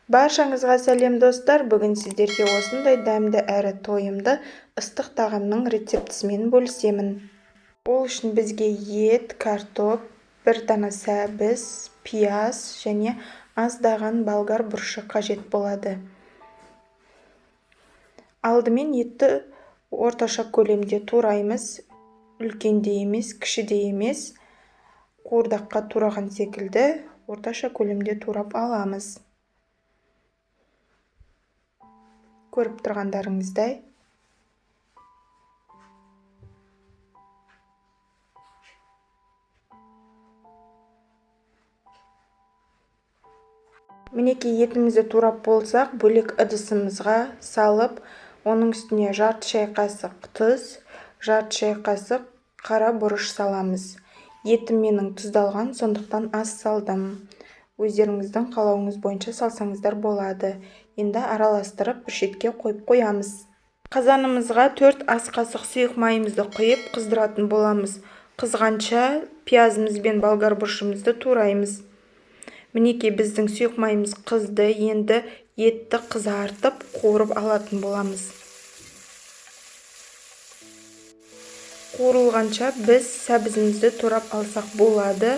Баршаңызға сәлем достар, бүгін сіздерге осындай дәмді әрі тойымды ыстық тағамның рецептісімен бөлісемін. Ол үшін бізге ет, картоп, бір дана сәбіз, пияз және аздаған болгар бұрышы қажет болады. Алдымен етті орташа көлемде тураймыз, үлкенде емес, кішіде емес, қуырдаққа тураған секілді орташа көлемде турап аламыз. Көріп тұрғандарыңыздай. Мінекей етімізді турап болсақ, бөлек ыдысымызға салып, оның үстіне жарты шай қасық тұз, жарты шай қасық қара бұрыш саламыз. Етім менің тұздалған, сондықтан аз салдым. Өздеріңіздің қалауыңыз бойынша салсаңыздар болады. Енді араластырып бір шетке қойып қоямыз. Қазанымызға 4 ас қасық сұйық майымызды құйып қыздыратын боламыз. Қызғанша пиязымыз бен болгар бұрышымызды тураймыз. Мінекей біздің сұйық майымыз қызды, енді етті қызартып қуырып алатын боламыз. Қуырылғанша біз сәбізімізді турап алсақ болады.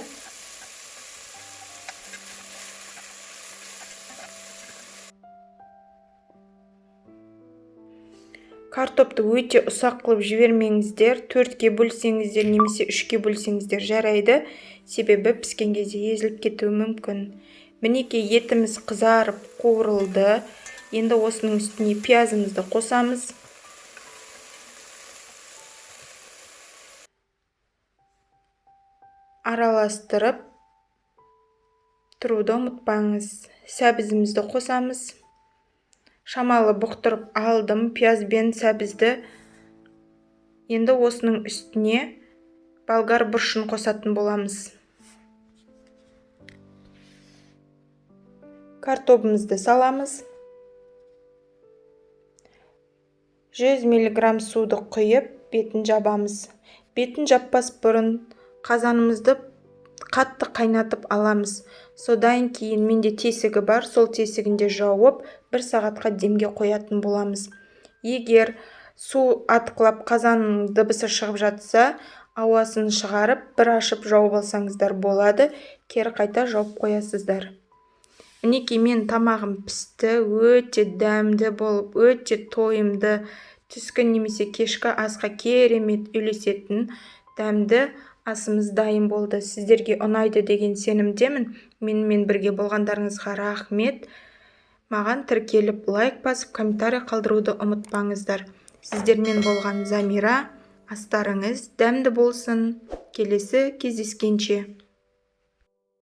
Картопты өте ұсақ қылып жібермеңіздер, 4-ке бөлсеңіздер немесе 3-ке бөлсеңіздер жарайды, себебі піскен кезде езіліп кетуі мүмкін. Мінекей етіміз қызарып қуырылды. Енді осының үстіне пиязымызды қосамыз. Араластырып тұруды ұмытпаңыз. Сәбізімізді қосамыз. Шамалы бұқтырып алдым пияз бен сәбізді. Енді осының үстіне болгар бұрышын қосатын боламыз. Картопымызды саламыз. 100 мг суды құйып, бетін жабамыз. Бетін жаппас бұрын қазанымызды қатты қайнатып аламыз. Содан кейін менде тесігі бар, сол тесігінде жауып 1 сағатқа демге қоятын боламыз. Егер су атқылап қазанның дыбысы шығып жатса, ауасын шығарып, бір ашып жауып алсаңыздар болады, кері қайта жауып қоясыздар. Мінекей мен тамағым пісті, өте дәмді болып, өте тойымды, түскі немесе кешкі асқа керемет үйлесетін дәмді асымыз дайын болды. Сіздерге ұнайды деген сенімдемін. Менімен бірге болғандарыңызға рахмет. Маған тіркеліп, лайк басып, комментарий қалдыруды ұмытпаңыздар. Сіздермен болған Замира. Астарыңыз дәмді болсын. Келесі кездескенше.